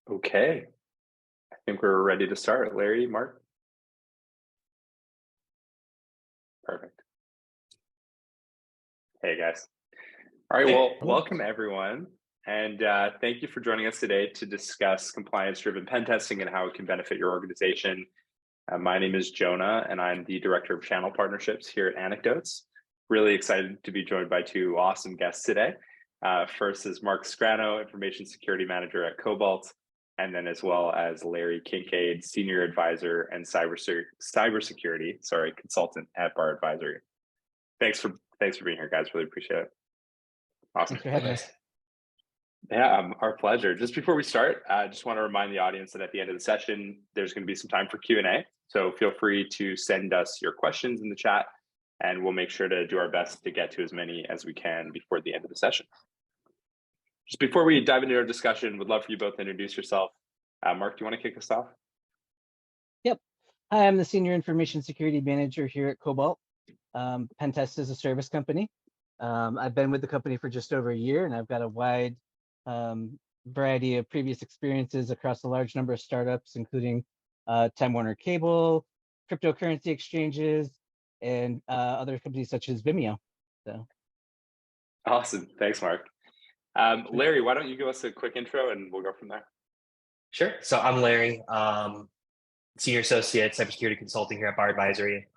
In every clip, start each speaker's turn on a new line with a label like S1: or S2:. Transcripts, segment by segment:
S1: Okay, I think we're ready to start. Larry, Mark, perfect. Hey guys. All right,
S2: Hey,
S1: well,
S2: hello.
S1: welcome everyone. And thank you for joining us today to discuss compliance-driven pen testing and how it can benefit your organization. My name is Jonah, and I'm the Director of Channel Partnerships here at Anecdotes. Really excited to be joined by two awesome guests today. First is Mark Scrano, Information Security Manager at Cobalt, and then as well as Larry Kinkaid, Senior Advisor and Cybersecurity Consultant at Barr Advisory. Thanks for being here, guys. Really appreciate it. Awesome.
S2: Thanks for having
S3: Likewise.
S2: us.
S1: Yeah, our pleasure. Just before we start, I just want to remind the audience that at the end of the session, there's going to be some time for Q&A. So feel free to send us your questions in the chat, and we'll make sure to do our best to get to as many as we can before the end of the session. Just before we dive into our discussion, would love for you both to introduce yourself. Mark, do you want to kick us off?
S2: Yep. Hi, I'm the Senior Information Security Manager here at Cobalt. Pentest is a service company. I've been with the company for just over a year, and I've got a wide variety of previous experiences across a large number of startups, including Time Warner Cable, cryptocurrency exchanges, and other companies such as Vimeo. So,
S1: Awesome. Thanks, Mark. Larry, why don't you give us a quick intro and we'll go from there.
S3: Sure. So I'm Larry, Senior Associate Cybersecurity Consulting here at Barr Advisory,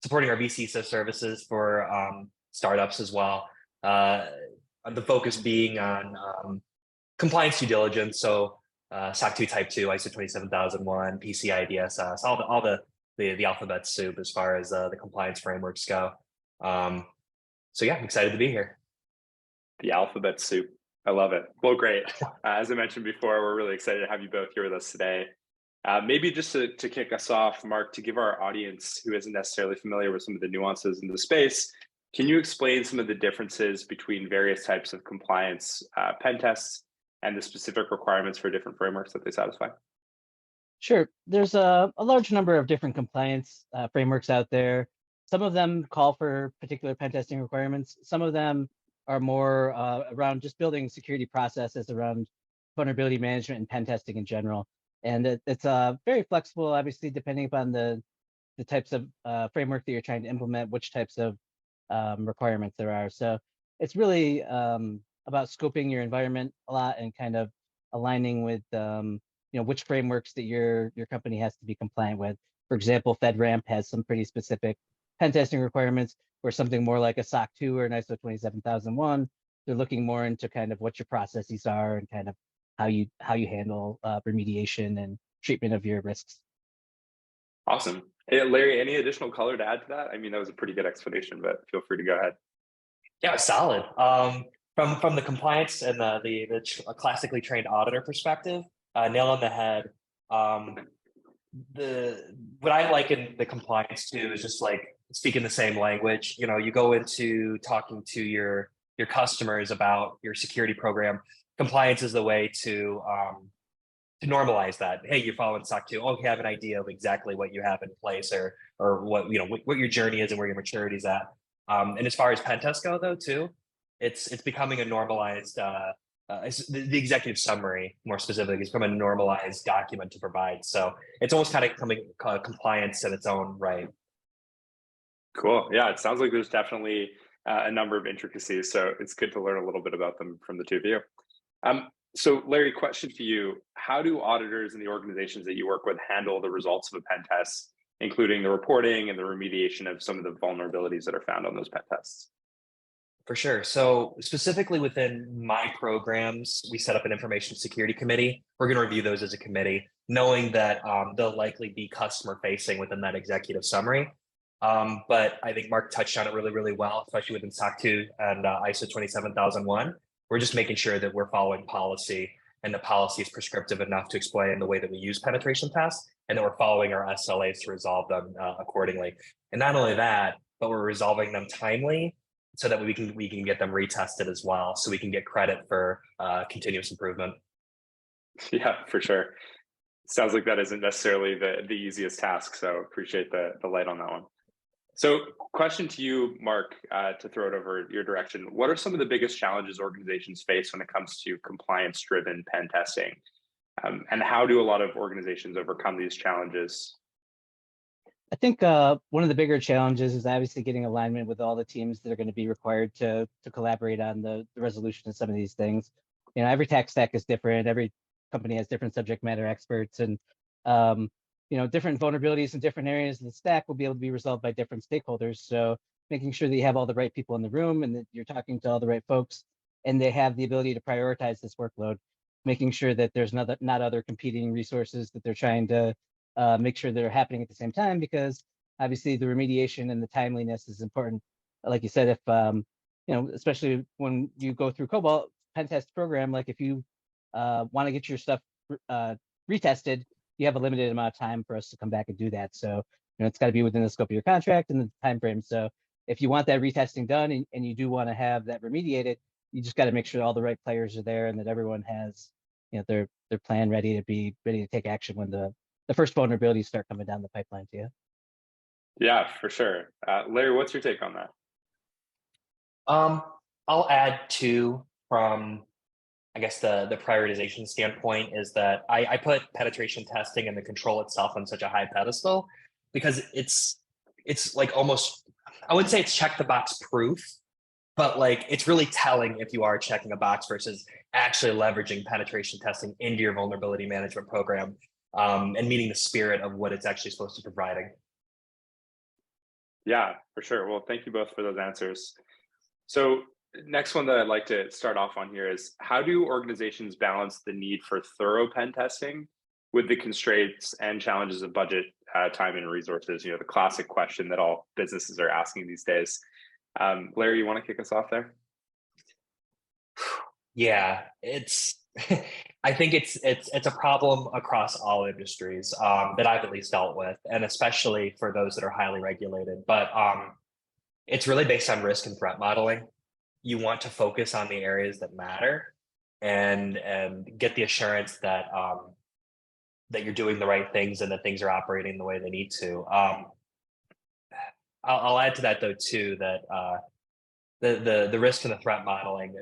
S3: supporting our VC services for startups as well. The focus being on compliance due diligence, so SOC 2 Type 2, ISO 27001, PCI DSS, all the alphabet soup as far as the compliance frameworks go. So yeah, I'm excited to be here.
S1: The alphabet soup. I love it. Well, great. As I mentioned before, we're really excited to have you both here with us today. Maybe just to kick us off, Mark, to give our audience who isn't necessarily familiar with some of the nuances in the space, can you explain some of the differences between various types of compliance pen tests and the specific requirements for different frameworks that they satisfy?
S2: sure. There's a large number of different compliance frameworks out there. Some of them call for particular pen testing requirements. Some of them are more around just building security processes around vulnerability management and pen testing in general. And it's very flexible, obviously, depending upon the types of framework that you're trying to implement, which types of requirements there are. So it's really about scoping your environment a lot and kind of aligning with which frameworks that your company has to be compliant with. For example, FedRAMP has some pretty specific pen testing requirements, where something more like a SOC 2 or an ISO 27001, they're looking more into kind of what your processes are and kind of how you handle remediation and treatment of your risks.
S1: Awesome. Hey, Larry, any additional color to add to that? I mean, that was a pretty good explanation, but feel free to go ahead.
S3: Yeah, solid. From the compliance and the classically trained auditor perspective, nail on the head. What I like in the compliance too is just like speaking the same language. You know, you go into talking to your customers about your security program. Compliance is the way to normalize that. Hey, you're following SOC 2. Okay, I have an idea of exactly what you have in place, or what what your journey is and where your maturity is at. And as far as pen tests go, though, too, it's becoming a normalized. The executive summary, more specifically, is becoming a normalized document to provide. So it's almost kind of becoming compliance in its own right.
S1: Cool. Yeah, it sounds like there's definitely a number of intricacies. So it's good to learn a little bit about them from the two of you. So Larry, question for you. How do auditors in the organizations that you work with handle the results of a pen test, including the reporting and the remediation of some of the vulnerabilities that are found on those pen tests?
S3: For sure. So specifically within my programs, we set up an information security committee. We're going to review those as a committee, knowing that they'll likely be customer facing within that executive summary. But I think Mark touched on it really, really well, especially within SOC 2 and ISO 27001. We're just making sure that we're following policy, and the policy is prescriptive enough to explain the way that we use penetration tests, and that we're following our SLAs to resolve them accordingly. And not only that, but we're resolving them timely, so that we can get them retested as well, so we can get credit for continuous improvement.
S1: Yeah, for sure. Sounds like that isn't necessarily the easiest task, so appreciate the light on that one. So question to you, Mark, to throw it over your direction. What are some of the biggest challenges organizations face when it comes to compliance-driven pen testing? And how do a lot of organizations overcome these challenges?
S2: I think one of the bigger challenges is obviously getting alignment with all the teams that are going to be required to collaborate on the resolution of some of these things. You know, every tech stack is different. Every company has different subject matter experts, and you know, different vulnerabilities in different areas of the stack will be able to be resolved by different stakeholders. So making sure that you have all the right people in the room and that you're talking to all the right folks, and they have the ability to prioritize this workload, making sure that there's not other competing resources that they're trying to make sure they're happening at the same time, because obviously the remediation and the timeliness is important. Like you said, if you know, especially when you go through Cobalt pen test program, like if you want to get your stuff retested, you have a limited amount of time for us to come back and do that. So you know, it's got to be within the scope of your contract and the time frame. So if you want that retesting done and you do want to have that remediated, you just got to make sure all the right players are there and that everyone has, you know, their plan ready to take action when the first vulnerabilities start coming down the pipeline to you.
S1: Yeah, for sure. Larry, what's your take on that?
S3: I'll add two from, I guess, the prioritization standpoint is that I put penetration testing and the control itself on such a high pedestal because it's like almost, I wouldn't say it's check the box proof, but like it's really telling if you are checking a box versus actually leveraging penetration testing into your vulnerability management program and meeting the spirit of what it's actually supposed to be providing.
S1: Yeah, for sure. Well, thank you both for those answers. So next one that I'd like to start off on here is, how do organizations balance the need for thorough pen testing with the constraints and challenges of budget, time, and resources? You know, the classic question that all businesses are asking these days. Larry, you want to kick us off there?
S3: Yeah, it's I think it's a problem across all industries that I've at least dealt with, and especially for those that are highly regulated. But it's really based on risk and threat modeling. You want to focus on the areas that matter, and get the assurance that that you're doing the right things and that things are operating the way they need to. I'll add to that though too that the risk and the threat modeling,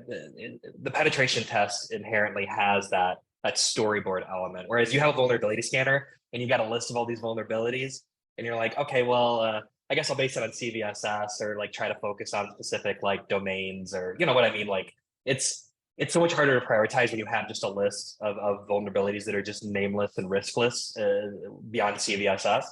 S3: the penetration test inherently has that storyboard element. Whereas you have a vulnerability scanner and you got a list of all these vulnerabilities, and you're like, okay, well, I guess I'll base it on CVSS or like try to focus on specific like domains or you know what I mean. Like it's so much harder to prioritize when you have just a list of vulnerabilities that are just nameless and riskless beyond CVSS.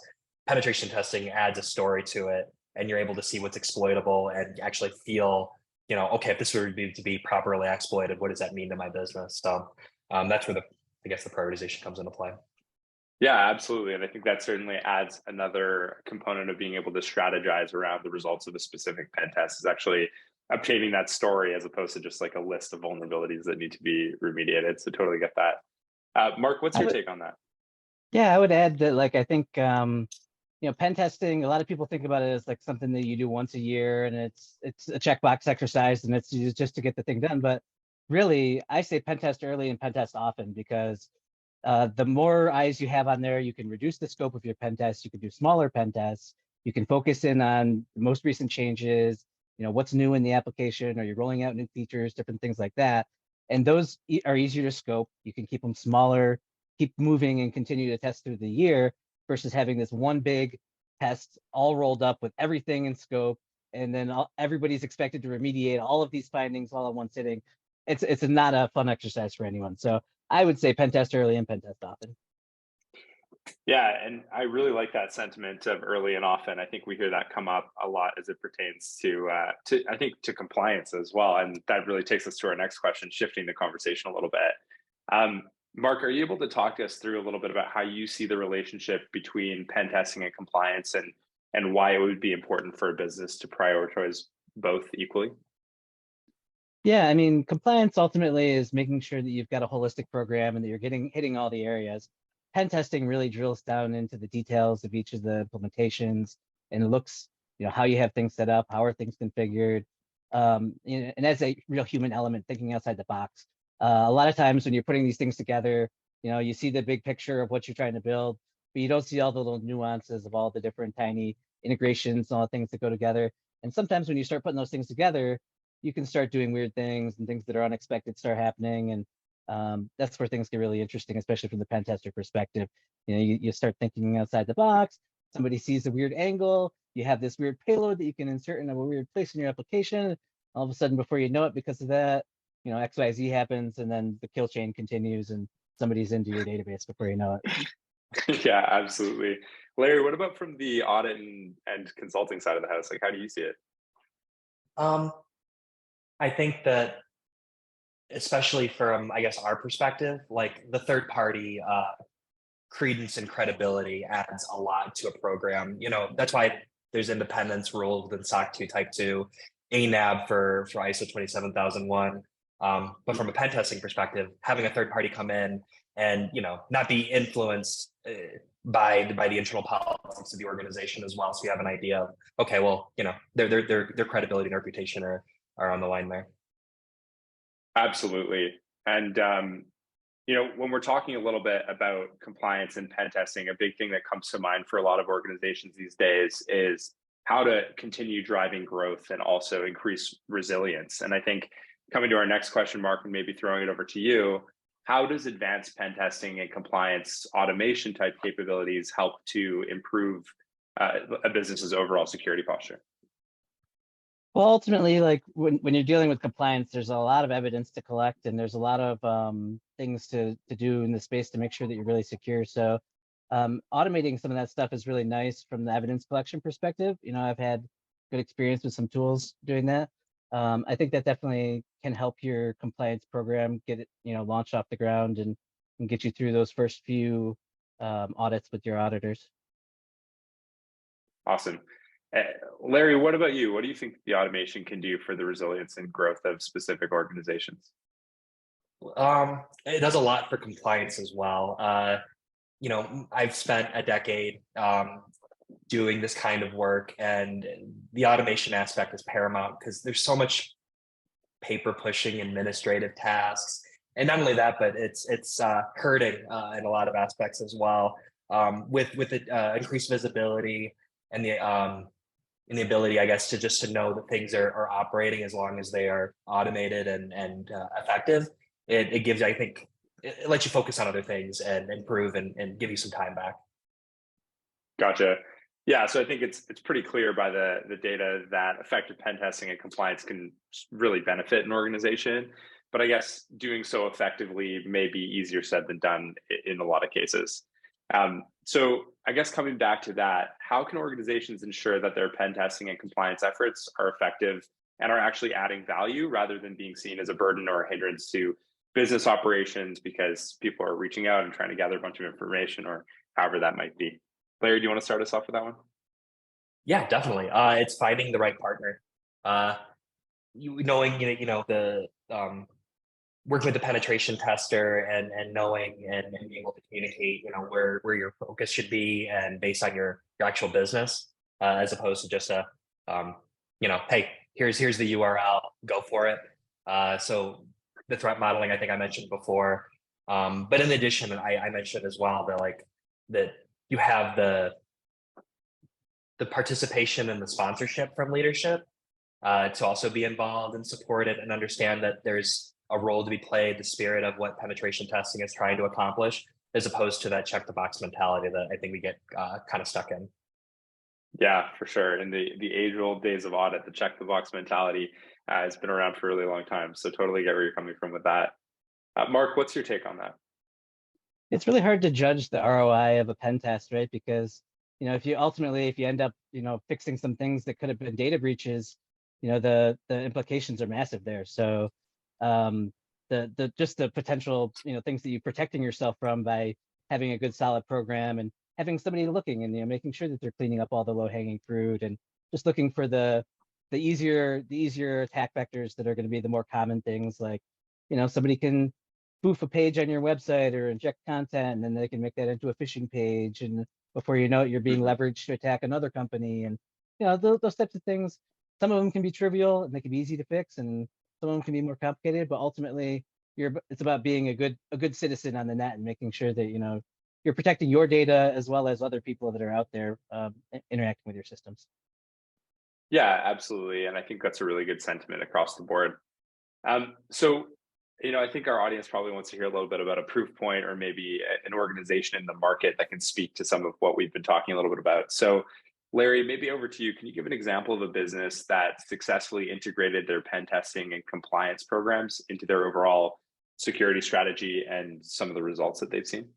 S3: Penetration testing adds a story to it, and you're able to see what's exploitable and actually feel, you know, okay, if this were to be properly exploited, what does that mean to my business? So that's where I guess the prioritization comes into play.
S1: Yeah, absolutely. And I think that certainly adds another component of being able to strategize around the results of a specific pen test, is actually obtaining that story as opposed to just like a list of vulnerabilities that need to be remediated. So totally get that. Mark, what's your take on that?
S2: Yeah, I would add that, like, I think, you know, pen testing, a lot of people think about it as like something that you do once a year and it's a checkbox exercise and it's just to get the thing done. But really, I say pen test early and pen test often, because the more eyes you have on there, you can reduce the scope of your pen test. You can do smaller pen tests. You can focus in on the most recent changes, you know, what's new in the application, or you're rolling out new features, different things like that. And those are easier to scope. You can keep them smaller, keep moving and continue to test through the year, versus having this one big test all rolled up with everything in scope. And then everybody's expected to remediate all of these findings all in one sitting. It's not a fun exercise for anyone. So I would say pen test early and pen test often.
S1: Yeah, and I really like that sentiment of early and often. I think we hear that come up a lot as it pertains to I think to compliance as well. And that really takes us to our next question, shifting the conversation a little bit. Mark, are you able to talk us through a little bit about how you see the relationship between pen testing and compliance, and why it would be important for a business to prioritize both equally?
S2: Yeah, I mean, compliance ultimately is making sure that you've got a holistic program and that you're hitting all the areas. Pen testing really drills down into the details of each of the implementations and looks, you know, how you have things set up, how are things configured, and as a real human element, thinking outside the box. A lot of times when you're putting these things together, you know, you see the big picture of what you're trying to build, but you don't see all the little nuances of all the different tiny integrations and all the things that go together. And sometimes when you start putting those things together, you can start doing weird things, and things that are unexpected start happening. And That's where things get really interesting, especially from the pen tester perspective. You start thinking outside the box. Somebody sees a weird angle. You have this weird payload that you can insert in a weird place in your application. All of a sudden, before you know it, because of that, XYZ happens, and then the kill chain continues, and somebody's into your database before you know it.
S1: Yeah, absolutely. Larry, what about from the audit and consulting side of the house? Like, how do you see it?
S3: I think that, especially from, I guess, our perspective, like the third party credence and credibility adds a lot to a program. That's why there's independence rules within SOC 2 Type 2, ANAB for ISO 27001. But from a pen testing perspective, having a third party come in and not be influenced by the internal politics of the organization as well, so you have an idea of, okay, well, their credibility and reputation are on the line there.
S1: Absolutely. And when we're talking a little bit about compliance and pen testing, a big thing that comes to mind for a lot of organizations these days is how to continue driving growth and also increase resilience. And I think coming to our next question, Mark, and maybe throwing it over to you, how does advanced pen testing and compliance automation type capabilities help to improve a business's overall security posture?
S2: Well, ultimately, like when you're dealing with compliance, there's a lot of evidence to collect, and there's a lot of things to do in the space to make sure that you're really secure. So automating some of that stuff is really nice from the evidence collection perspective. I've had good experience with some tools doing that. I think that definitely can help your compliance program get it, launched off the ground and get you through those first few audits with your auditors.
S1: Awesome. Larry, what about you? What do you think the automation can do for the resilience and growth of specific organizations?
S3: It does a lot for compliance as well. I've spent a decade doing this kind of work, and the automation aspect is paramount because there's so much paper pushing, administrative tasks, and not only that, but it's hurting in a lot of aspects as well. With the increased visibility and the ability, I guess, to know that things are operating as long as they are automated and effective, it gives, I think, it lets you focus on other things and improve and give you some time back.
S1: Gotcha. Yeah, so I think it's pretty clear by the data that effective pen testing and compliance can really benefit an organization. But I guess doing so effectively may be easier said than done in a lot of cases. So I guess coming back to that, how can organizations ensure that their pen testing and compliance efforts are effective and are actually adding value rather than being seen as a burden or a hindrance to business operations because people are reaching out and trying to gather a bunch of information or however that might be? Larry, do you want to start us off with that one?
S3: Yeah, definitely. It's finding the right partner. Knowing, the working with the penetration tester and knowing and being able to communicate, where your focus should be and based on your actual business, as opposed to just hey, here's the URL, go for it. So the threat modeling, I think I mentioned before, but in addition, I mentioned as well that you have the participation and the sponsorship from leadership to also be involved and support it and understand that there's a role to be played, the spirit of what penetration testing is trying to accomplish, as opposed to that check the box mentality that I think we get kind of stuck in.
S1: Yeah, for sure. In the age-old days of audit, the check the box mentality has been around for a really long time. So totally get where you're coming from with that. Mark, what's your take on that?
S2: It's really hard to judge the ROI of a pen test, right? Because if you end up fixing some things that could have been data breaches, the implications are massive there. So the potential things that you're protecting yourself from by having a good solid program and having somebody looking and making sure that they're cleaning up all the low-hanging fruit and just looking for the easier attack vectors that are going to be the more common things, like somebody can spoof a page on your website or inject content, and then they can make that into a phishing page, and before you know it, you're being leveraged to attack another company. And those types of things, some of them can be trivial and they can be easy to fix, and some of them can be more complicated, but ultimately it's about being a good citizen on the net and making sure that you're protecting your data as well as other people that are out there interacting with your systems.
S1: Yeah, absolutely. And I think that's a really good sentiment across the board. So I think our audience probably wants to hear a little bit about a proof point or maybe an organization in the market that can speak to some of what we've been talking a little bit about. So, Larry, maybe over to you. Can you give an example of a business that successfully integrated their pen testing and compliance programs into their overall security strategy and some of the results that they've seen?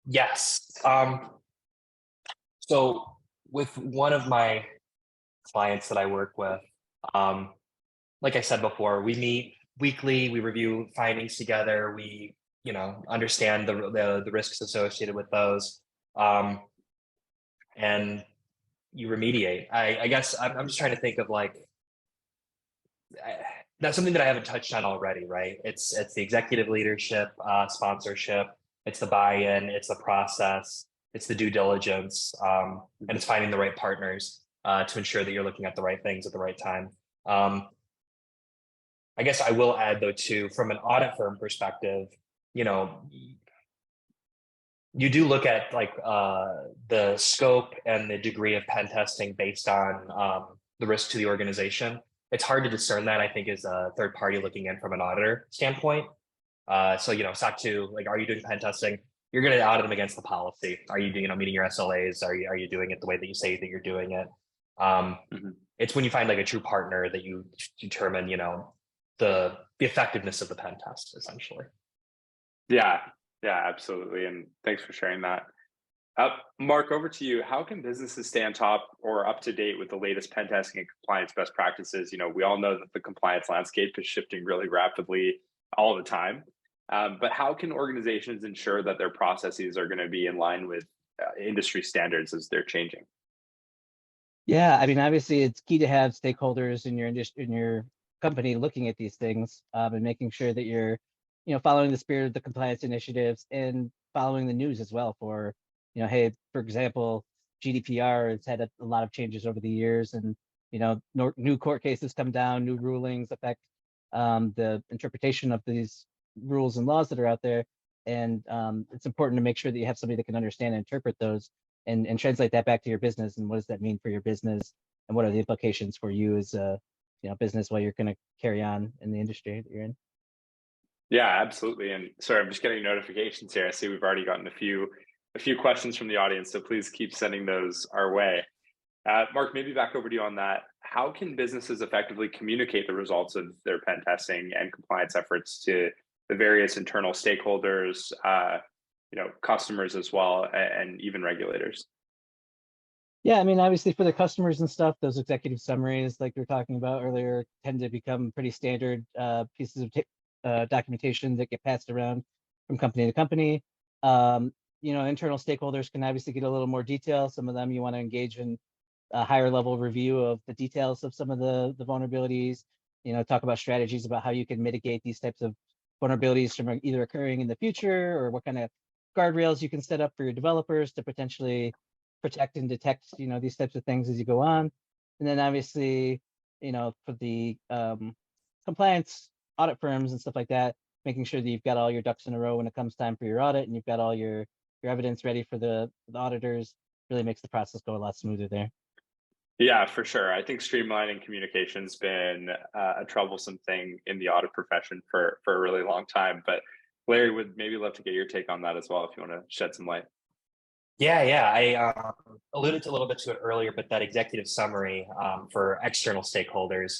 S3: Yes. So with one of my clients that I work with, like I said before, we meet weekly, we review findings together, we, understand the risks associated with those, and you remediate. I guess I'm just trying to think of that's something that I haven't touched on already, right? It's the executive leadership, sponsorship, it's the buy-in, it's the process, it's the due diligence, and it's finding the right partners to ensure that you're looking at the right things at the right time. I guess I will add though too, from an audit firm perspective, you do look at the scope and the degree of pen testing based on the risk to the organization. It's hard to discern that, I think, as a third party looking in from an auditor standpoint. So, SOC 2, are you doing pen testing? You're going to audit them against the policy. Are you doing, meeting your SLAs? Are you doing it the way that you say that you're doing it? It's when you find a true partner that you determine, the effectiveness of the pen test, essentially.
S1: Yeah, absolutely. And thanks for sharing that. Mark, over to you. How can businesses stay on top or up to date with the latest pen testing and compliance best practices? We all know that the compliance landscape is shifting really rapidly all the time. But how can organizations ensure that their processes are going to be in line with industry standards as they're changing?
S2: Yeah, obviously it's key to have stakeholders in your company looking at these things and making sure that you're, following the spirit of the compliance initiatives and following the news as well for, hey, for example, GDPR has had a lot of changes over the years, and new court cases come down, new rulings affect the interpretation of these rules and laws that are out there, and it's important to make sure that you have somebody that can understand and interpret those and translate that back to your business, and what does that mean for your business, and what are the implications for you as a business while you're going to carry on in the industry that you're in.
S1: Yeah, absolutely. And sorry, I'm just getting notifications here. I see we've already gotten a few questions from the audience, so please keep sending those our way. Mark, maybe back over to you on that. How can businesses effectively communicate the results of their pen testing and compliance efforts to the various internal stakeholders, customers as well, and even regulators?
S2: Yeah, obviously for the customers and stuff, those executive summaries, like we were talking about earlier, tend to become pretty standard pieces of documentation that get passed around from company to company. Internal stakeholders can obviously get a little more detail. Some of them you want to engage in a higher level review of the details of some of the vulnerabilities, talk about strategies about how you can mitigate these types of vulnerabilities from either occurring in the future, or what kind of guardrails you can set up for your developers to potentially protect and detect, these types of things as you go on. And then obviously, for the compliance audit firms and stuff like that, making sure that you've got all your ducks in a row when it comes time for your audit, and you've got all your evidence ready for the auditors, really makes the process go a lot smoother there.
S1: Yeah, for sure. I think streamlining communication's been a troublesome thing in the audit profession for a really long time. But Larry, would maybe love to get your take on that as well, if you want to shed some light.
S3: Yeah. I alluded a little bit to it earlier, but that executive summary for external stakeholders,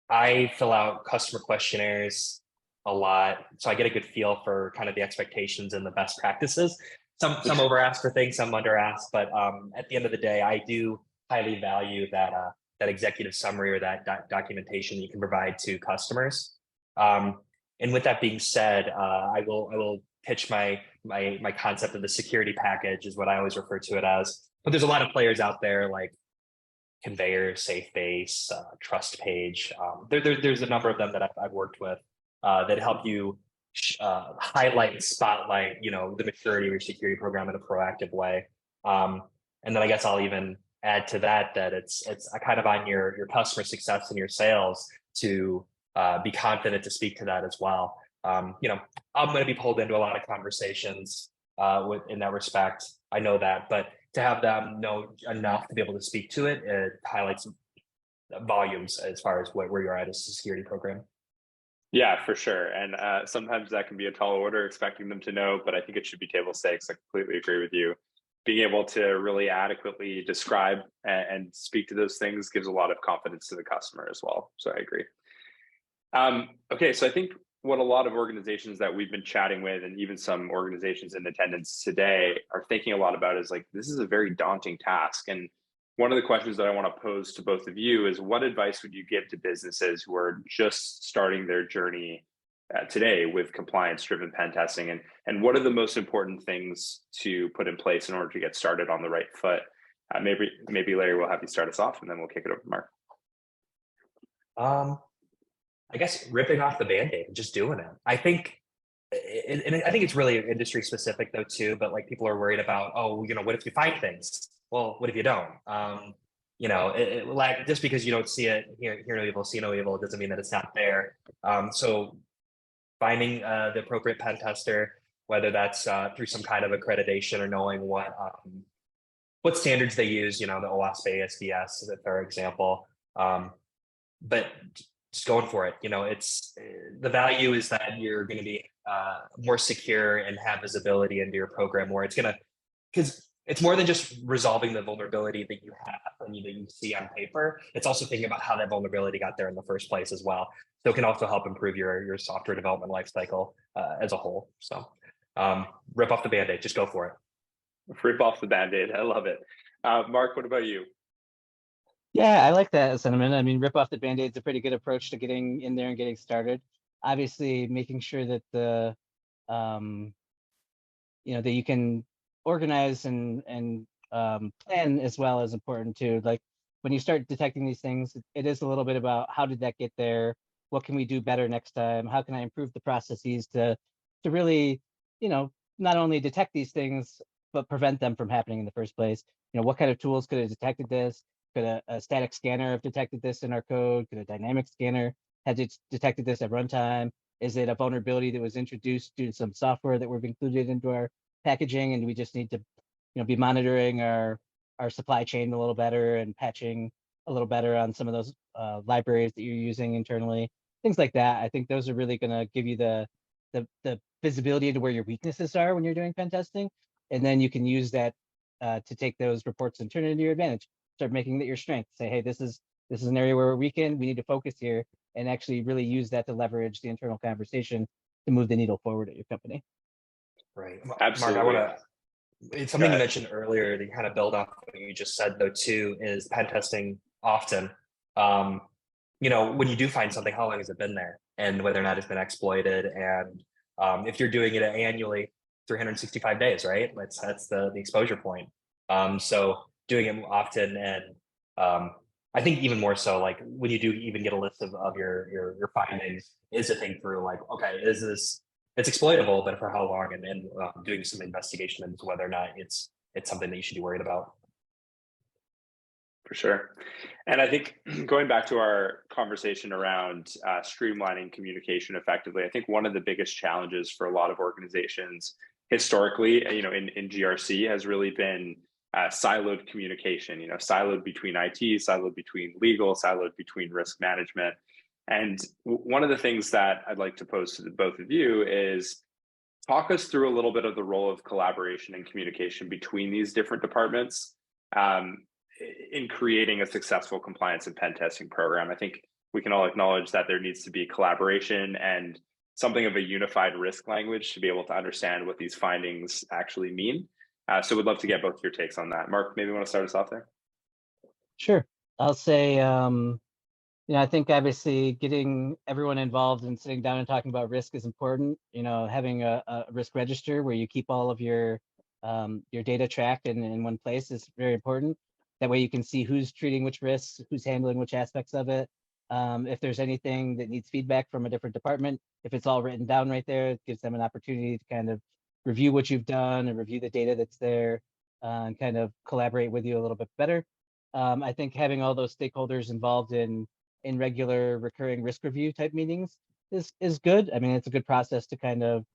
S3: I fill out customer questionnaires a lot, so I get a good feel for kind of the expectations and the best practices. Some over ask for things, some under ask, but at the end of the day, I do highly value that executive summary or that documentation that you can provide to customers. And with that being said, I will pitch my concept of the security package, is what I always refer to it as. But there's a lot of players out there like Conveyor, SafeBase, TrustPage. There's a number of them that I've worked with that help you highlight and spotlight, the maturity of your security program in a proactive way. And then I guess I'll even add to that it's kind of on your customer success and your sales to be confident to speak to that as well. I'm going to be pulled into a lot of conversations in that respect. I know that, but to have them know enough to be able to speak to it, it highlights volumes as far as where you're at as a security program.
S1: Yeah, for sure. And sometimes that can be a tall order expecting them to know, but I think it should be table stakes. I completely agree with you. Being able to really adequately describe and speak to those things gives a lot of confidence to the customer as well. So I agree. Okay, so I think what a lot of organizations that we've been chatting with, and even some organizations in attendance today, are thinking a lot about is like, this is a very daunting task. And one of the questions that I want to pose to both of you is, what advice would you give to businesses who are just starting their journey today with compliance-driven pen testing, and what are the most important things to put in place in order to get started on the right foot? Maybe Larry, we'll have you start us off, and then we'll kick it over to Mark.
S3: I guess ripping off the Band-Aid and just doing it. I think, and I think it's really industry specific though too, but like people are worried about, oh, what if you find things? Well, what if you don't? Like just because you don't see it, hear no evil, see no evil, doesn't mean that it's not there. So finding the appropriate pen tester, whether that's through some kind of accreditation or knowing what standards they use, the OWASP, ASDS, for example. But just going for it. It's the value is that you're going to be more secure and have visibility into your program more. Because it's more than just resolving the vulnerability that you have and that you see on paper. It's also thinking about how that vulnerability got there in the first place as well. So it can also help improve your software development lifecycle as a whole. So rip off the Band-Aid, just go for it.
S1: Rip off the Band-Aid. I love it. Mark, what about you?
S2: Yeah, I like that sentiment. I mean, rip off the Band-Aid is a pretty good approach to getting in there and getting started. Obviously, making sure that that you can organize and plan as well is important too. Like when you start detecting these things, it is a little bit about how did that get there? What can we do better next time? How can I improve the processes to really, not only detect these things, but prevent them from happening in the first place? What kind of tools could have detected this? Could a static scanner have detected this in our code? Could a dynamic scanner have detected this at runtime? Is it a vulnerability that was introduced due to some software that we've included into our packaging, and we just need to, be monitoring our supply chain a little better and patching a little better on some of those libraries that you're using internally, things like that. I think those are really going to give you the visibility into where your weaknesses are when you're doing pen testing, and then you can use that to take those reports and turn it into your advantage. Start making that your strength. Say, hey, this is an area where we're weakened. We need to focus here, and actually really use that to leverage the internal conversation to move the needle forward at your company.
S3: Right.
S1: Absolutely.
S3: Mark, it's something you mentioned earlier to kind of build off what you just said though too, is pen testing often. When you do find something, how long has it been there? And whether or not it's been exploited. And if you're doing it annually, 365 days, right? That's the exposure point. So doing it often, and I think even more so, like when you do even get a list of your findings, is to think through like, okay, is this, it's exploitable, but for how long, and doing some investigation into whether or not it's something that you should be worried about.
S1: For sure. And I think going back to our conversation around streamlining communication effectively, I think one of the biggest challenges for a lot of organizations historically, in GRC has really been siloed communication, siloed between IT, siloed between legal, siloed between risk management. And one of the things that I'd like to pose to the both of you is talk us through a little bit of the role of collaboration and communication between these different departments in creating a successful compliance and pen testing program. I think we can all acknowledge that there needs to be collaboration and something of a unified risk language to be able to understand what these findings actually mean. So we'd love to get both your takes on that. Mark, maybe you want to start us off there?
S2: Sure. I'll say, I think obviously getting everyone involved and sitting down and talking about risk is important. Having a risk register where you keep all of your data tracked in one place is very important. That way you can see who's treating which risks, who's handling which aspects of it. If there's anything that needs feedback from a different department, if it's all written down right there, it gives them an opportunity to kind of review what you've done and review the data that's there and kind of collaborate with you a little bit better. I think having all those stakeholders involved in regular recurring risk review type meetings is good. I mean, it's a good process to kind of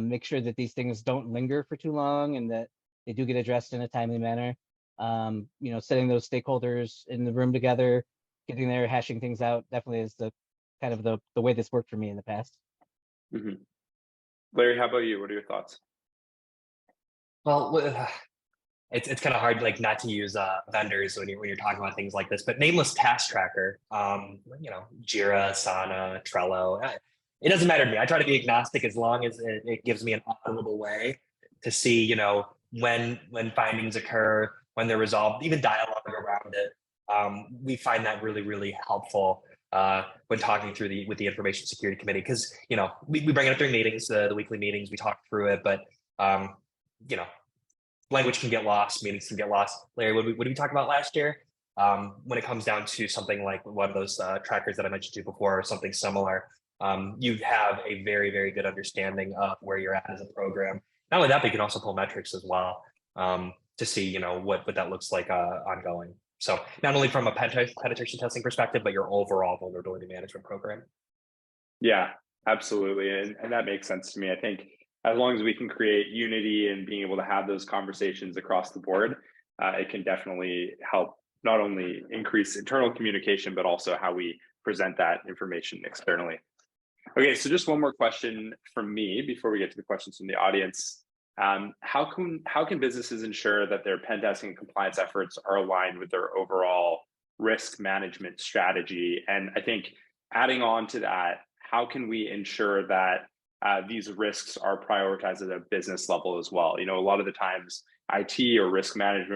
S2: make sure that these things don't linger for too long and that they do get addressed in a timely manner. Setting those stakeholders in the room together, getting there, hashing things out definitely is the kind of the way this worked for me in the past.
S1: Mm-hmm. Larry, how about you? What are your thoughts?
S3: Well, it's kind of hard like not to use vendors when you're talking about things like this, but nameless task tracker, Jira, Asana, Trello, it doesn't matter to me. I try to be agnostic as long as it gives me an auditable way to see, when findings occur, when they're resolved, even dialogue around it. We find that really, really helpful when talking through with the information security committee, because we bring it up during meetings, the weekly meetings, we talk through it, but language can get lost, meetings can get lost. Larry, what did we talk about last year? When it comes down to something like one of those trackers that I mentioned to you before, or something similar, you have a very, very good understanding of where you're at as a program. Not only that, but you can also pull metrics as well to see, what that looks like ongoing. So not only from a penetration testing perspective, but your overall vulnerability management program.
S1: Yeah, absolutely. And that makes sense to me. I think as long as we can create unity and being able to have those conversations across the board, it can definitely help not only increase internal communication, but also how we present that information externally. Okay, so just one more question from me before we get to the questions from the audience. How can businesses ensure that their pen testing and compliance efforts are aligned with their overall risk management strategy? And I think adding on to that, how can we ensure that these risks are prioritized at a business level as well? A lot of the times IT or risk managed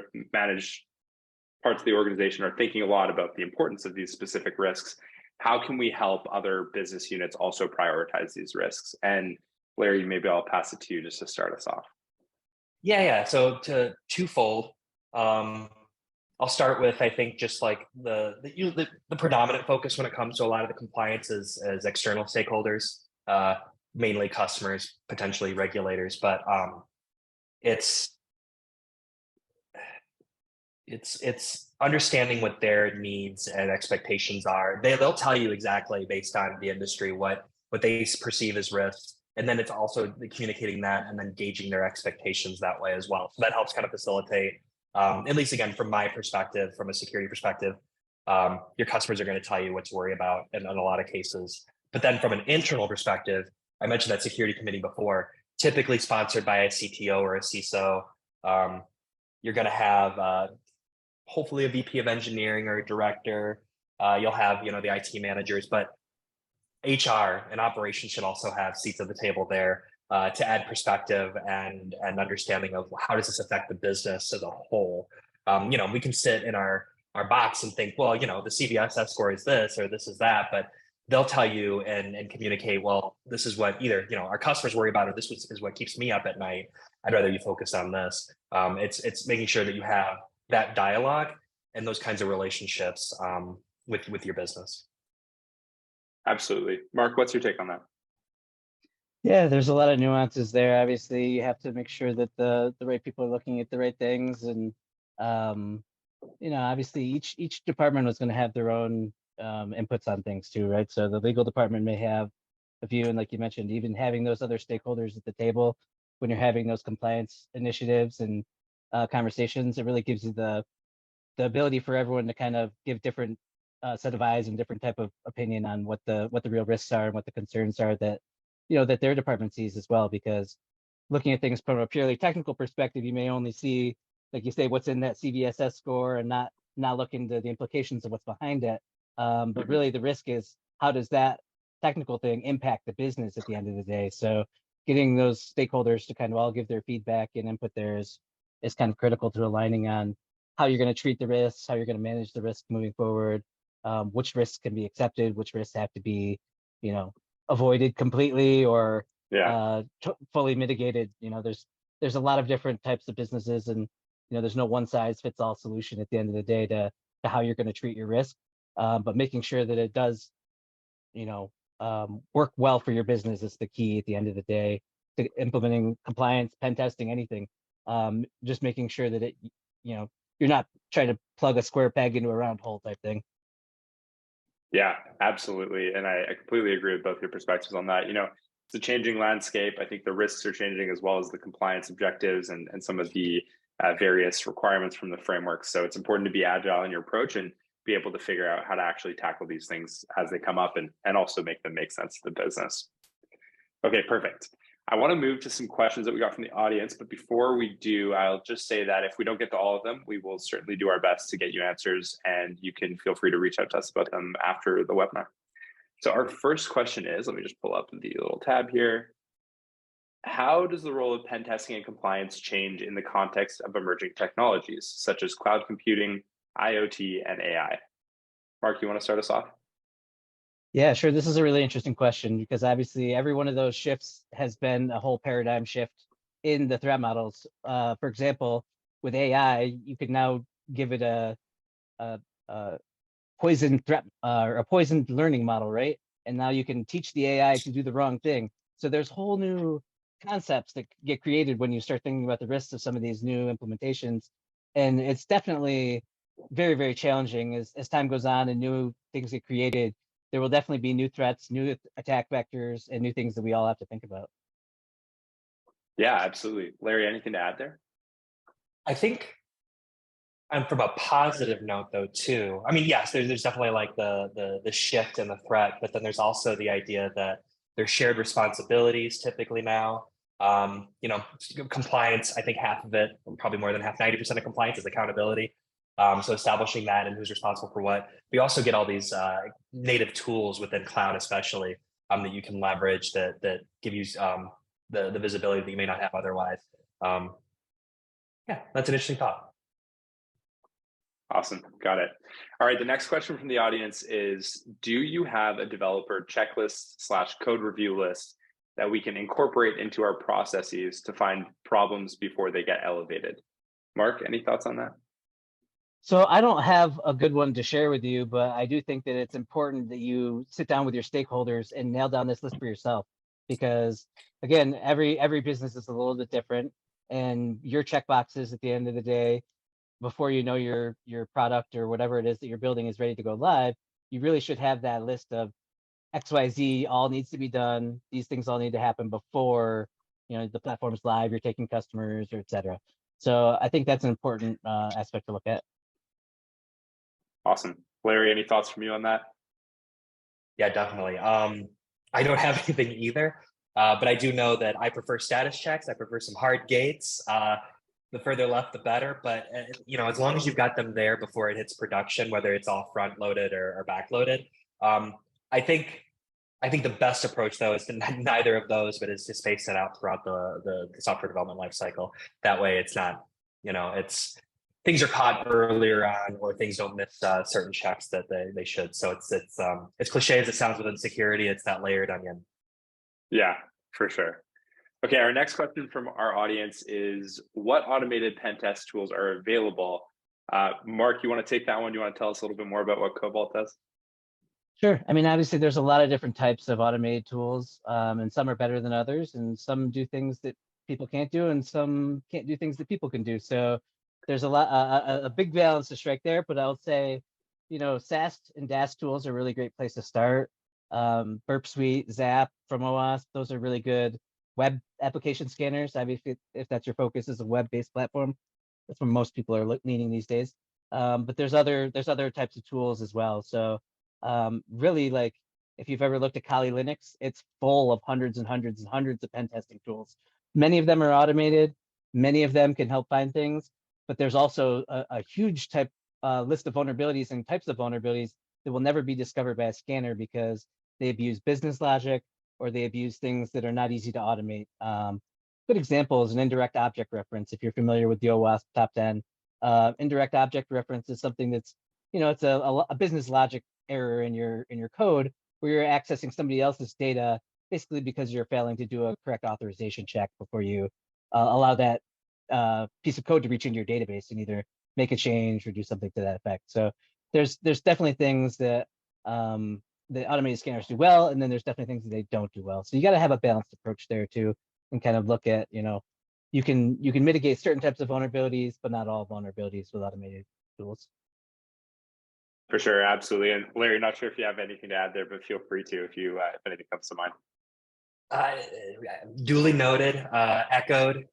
S1: parts of the organization are thinking a lot about the importance of these specific risks. How can we help other business units also prioritize these risks? And Larry, maybe I'll pass it to you just to start us off.
S3: Yeah. So twofold. I'll start with, I think, just like the predominant focus when it comes to a lot of the compliance is external stakeholders, mainly customers, potentially regulators, but it's understanding what their needs and expectations are. They'll tell you exactly based on the industry what they perceive as risks. And then it's also communicating that and then gauging their expectations that way as well. So that helps kind of facilitate, at least again, from my perspective, from a security perspective, your customers are going to tell you what to worry about in a lot of cases. But then from an internal perspective, I mentioned that security committee before, typically sponsored by a CTO or a CISO. You're going to have hopefully a VP of engineering or a director. You'll have, the IT managers, but HR and operations should also have seats at the table there to add perspective and understanding of how does this affect the business as a whole. We can sit in our box and think, well, the CVSS score is this or this is that, but they'll tell you and communicate, well, this is what either, our customers worry about, or this is what keeps me up at night. I'd rather you focus on this. It's making sure that you have that dialogue and those kinds of relationships with your business.
S1: Absolutely. Mark, what's your take on that?
S2: Yeah, there's a lot of nuances there. Obviously, you have to make sure that the right people are looking at the right things, and obviously each department was going to have their own inputs on things too, right? So the legal department may have a view, and like you mentioned, even having those other stakeholders at the table when you're having those compliance initiatives and conversations, it really gives you the ability for everyone to kind of give different set of eyes and different type of opinion on what the real risks are and what the concerns are that that their department sees as well. Because looking at things from a purely technical perspective, you may only see, like you say, what's in that CVSS score and not look into the implications of what's behind it. But really the risk is, how does that technical thing impact the business at the end of the day? So getting those stakeholders to kind of all give their feedback and input there is kind of critical to aligning on how you're going to treat the risks, how you're going to manage the risk moving forward, which risks can be accepted, which risks have to be, avoided completely or fully mitigated. There's a lot of different types of businesses, and there's no one size fits all solution at the end of the day to how you're going to treat your risk, but making sure that it does work well for your business is the key at the end of the day to implementing compliance, pen testing, anything. Just making sure that it you're not trying to plug a square peg into a round hole type thing.
S1: Yeah, absolutely. And I completely agree with both your perspectives on that. It's a changing landscape. I think the risks are changing as well as the compliance objectives and some of the various requirements from the framework. So it's important to be agile in your approach and be able to figure out how to actually tackle these things as they come up and also make them make sense to the business. Okay, perfect. I want to move to some questions that we got from the audience, but before we do, I'll just say that if we don't get to all of them, we will certainly do our best to get you answers, and you can feel free to reach out to us about them after the webinar. So our first question is, let me just pull up the little tab here. How does the role of pen testing and compliance change in the context of emerging technologies, such as cloud computing, IoT, and AI? Mark, you want to start us off?
S2: Yeah, sure. This is a really interesting question because obviously every one of those shifts has been a whole paradigm shift in the threat models. For example, with AI, you could now give it a poison threat or a poisoned learning model, right? And now you can teach the AI to do the wrong thing. So there's whole new concepts that get created when you start thinking about the risks of some of these new implementations. And it's definitely very, very challenging as time goes on and new things get created. There will definitely be new threats, new attack vectors, and new things that we all have to think about.
S1: Yeah, absolutely. Larry, anything to add there?
S3: I think, and from a positive note though too, I mean, yes, there's definitely like the shift and the threat, but then there's also the idea that there's shared responsibilities typically now. You know, compliance, I think half of it, probably more than half, 90% of compliance is accountability. So establishing that and who's responsible for what. We also get all these native tools within cloud, especially that you can leverage that give you the visibility that you may not have otherwise. Yeah, that's an interesting thought.
S1: Awesome. Got it. All right. The next question from the audience is, do you have a developer checklist / code review list that we can incorporate into our processes to find problems before they get elevated? Mark, any thoughts on that?
S2: So I don't have a good one to share with you, but I do think that it's important that you sit down with your stakeholders and nail down this list for yourself. Because again, every business is a little bit different, and your checkboxes at the end of the day, before you know your product or whatever it is that you're building is ready to go live, you really should have that list of XYZ all needs to be done. These things all need to happen before the platform's live, you're taking customers, or et cetera. So I think that's an important aspect to look at.
S1: Awesome. Larry, any thoughts from you on that?
S3: Yeah, definitely. I don't have anything either, but I do know that I prefer status checks. I prefer some hard gates. The further left, the better. But as long as you've got them there before it hits production, whether it's all front loaded or back loaded, I think the best approach though is to neither of those, but is to space it out throughout the software development lifecycle. That way, it's not it's things are caught earlier on, or things don't miss certain checks that they should. So it's cliche as it sounds within security. It's that layered onion.
S1: Yeah, for sure. Okay, our next question from our audience is, what automated pen test tools are available? Mark, you want to take that one? You want to tell us a little bit more about what Cobalt does?
S2: Sure. I mean, obviously, there's a lot of different types of automated tools, and some are better than others, and some do things that people can't do, and some can't do things that people can do. So there's a big balance to strike there. But I would say, SAST and DAST tools are a really great place to start. Burp Suite, Zap from OWASP, those are really good web application scanners. I mean, if that's your focus, is a web-based platform. That's where most people are leaning these days. But there's other types of tools as well. So really, like, if you've ever looked at Kali Linux, it's full of hundreds and hundreds and hundreds of pen testing tools. Many of them are automated. Many of them can help find things, but there's also a huge list of vulnerabilities and types of vulnerabilities that will never be discovered by a scanner because they abuse business logic or they abuse things that are not easy to automate. Good example is an indirect object reference. If you're familiar with the OWASP top 10, indirect object reference is something that's, it's a business logic error in your code where you're accessing somebody else's data basically because you're failing to do a correct authorization check before you allow that piece of code to reach into your database and either make a change or do something to that effect. So there's definitely things that the automated scanners do well, and then there's definitely things that they don't do well. So you got to have a balanced approach there too, and kind of look at, you can mitigate certain types of vulnerabilities, but not all vulnerabilities with automated tools.
S1: For sure, absolutely. And Larry, not sure if you have anything to add there, but feel free to if anything comes to mind.
S3: Duly noted, echoed.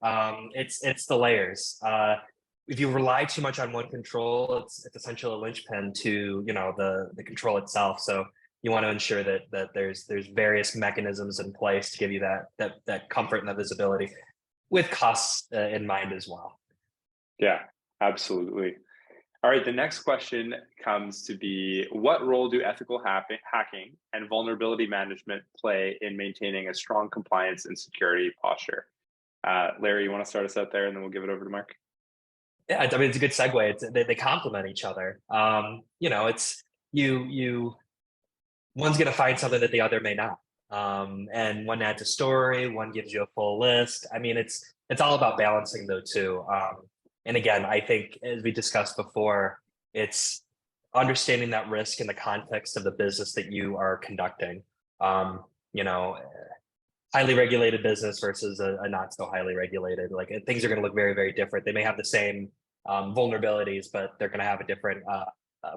S3: It's the layers. if you rely too much on one control, it's essentially a linchpin to, you know, the control itself. So you want to ensure that there's various mechanisms in place to give you that comfort and that visibility, with costs in mind as well.
S1: Yeah, absolutely. All right, the next question comes to be, what role do ethical hacking and vulnerability management play in maintaining a strong compliance and security posture? Larry, you want to start us out there, and then we'll give it over to Mark?
S3: Yeah, I mean, it's a good segue. They complement each other. You know, it's one's going to find something that the other may not. And one adds a story, one gives you a full list. I mean, it's all about balancing the two. And again, I think, as we discussed before, it's understanding that risk in the context of the business that you are conducting. You know, highly regulated business versus a not so highly regulated, like, things are going to look very, very different. They may have the same vulnerabilities, but they're going to have a different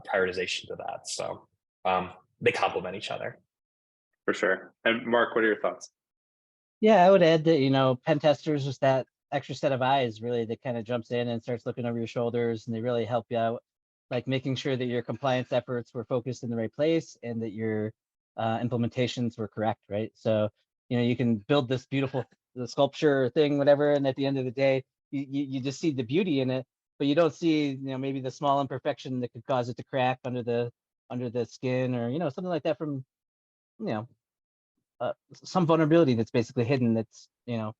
S3: prioritization to that. So they complement each other.
S1: For sure. And Mark, what are your thoughts?
S2: Yeah, I would add that, you know, pen testers is that extra set of eyes really that kind of jumps in and starts looking over your shoulders, and they really help you out, like making sure that your compliance efforts were focused in the right place and that your implementations were correct, right? So, you know, you can build this beautiful the sculpture thing, whatever, and at the end of the day, you just see the beauty in it, but you don't see, you know, maybe the small imperfection that could cause it to crack under the skin, or, you know, something like that from, you know, some vulnerability that's basically hidden, that's, you know,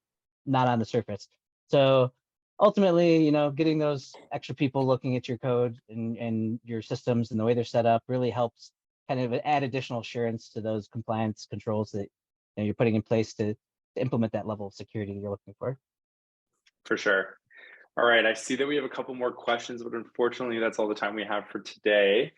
S2: not on the surface. So ultimately, you know, getting those extra people looking at your code and your systems and the way they're set up really helps kind of add additional assurance to those compliance controls that, you know, you're putting in place to implement that level of security that you're looking for.
S1: For sure. All right, I see that we have a couple more questions, but unfortunately, that's all the time we have for today.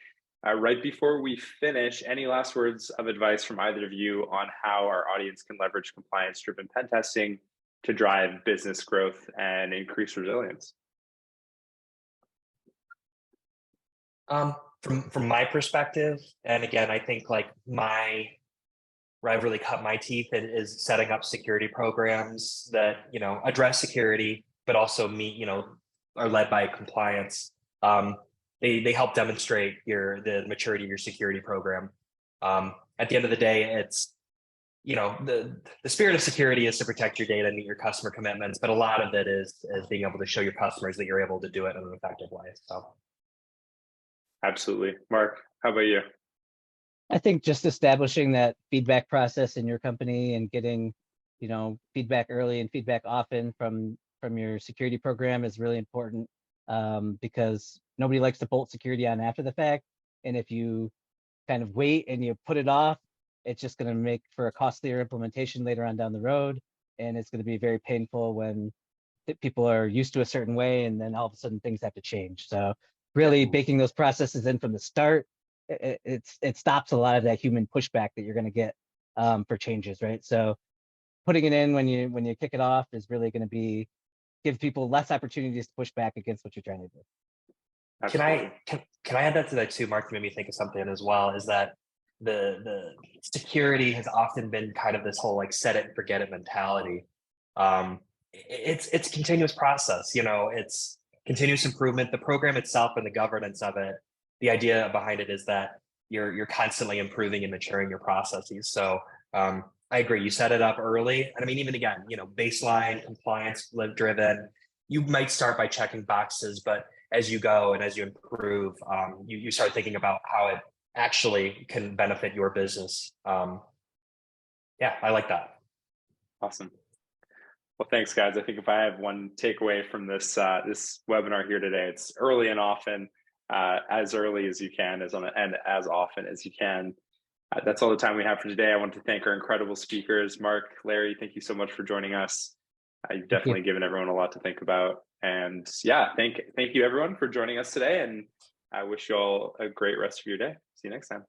S1: Right before we finish, any last words of advice from either of you on how our audience can leverage compliance-driven pen testing to drive business growth and increase resilience?
S3: From my perspective, and again, I think, like, where I've really cut my teeth is setting up security programs that, you know, address security, but also meet, you know, are led by compliance. They help demonstrate the maturity of your security program. At the end of the day, it's, you know, the spirit of security is to protect your data and meet your customer commitments, but a lot of it is being able to show your customers that you're able to do it in an effective way. So,
S1: absolutely. Mark, how about you?
S2: I think just establishing that feedback process in your company and getting, you know, feedback early and feedback often from your security program is really important, because nobody likes to bolt security on after the fact. And if you kind of wait and you put it off, it's just going to make for a costlier implementation later on down the road. And it's going to be very painful when people are used to a certain way and then all of a sudden things have to change. So really baking those processes in from the start, it stops a lot of that human pushback that you're going to get for changes, right? So putting it in when you kick it off is really going to give people less opportunities to push back against what you're trying to do.
S1: Absolutely.
S3: Can I add that to that too? Mark made me think of something as well, is that the security has often been kind of this whole, like, set it and forget it mentality. It's a continuous process, you know, it's continuous improvement. The program itself and the governance of it, the idea behind it is that you're constantly improving and maturing your processes. So I agree, you set it up early. And I mean, even again, you know, baseline compliance driven, you might start by checking boxes, but as you go and as you improve, you start thinking about how it actually can benefit your business. Yeah, I like that.
S1: Awesome. Well, thanks, guys. I think if I have one takeaway from this this webinar here today, it's early and often, as early as you can, and as often as you can. That's all the time we have for today. I want to thank our incredible speakers, Mark, Larry. Thank you so much for joining us. You've definitely given everyone a lot to think about. And yeah, thank you everyone for joining us today. And I wish you all a great rest of your day. See you next time.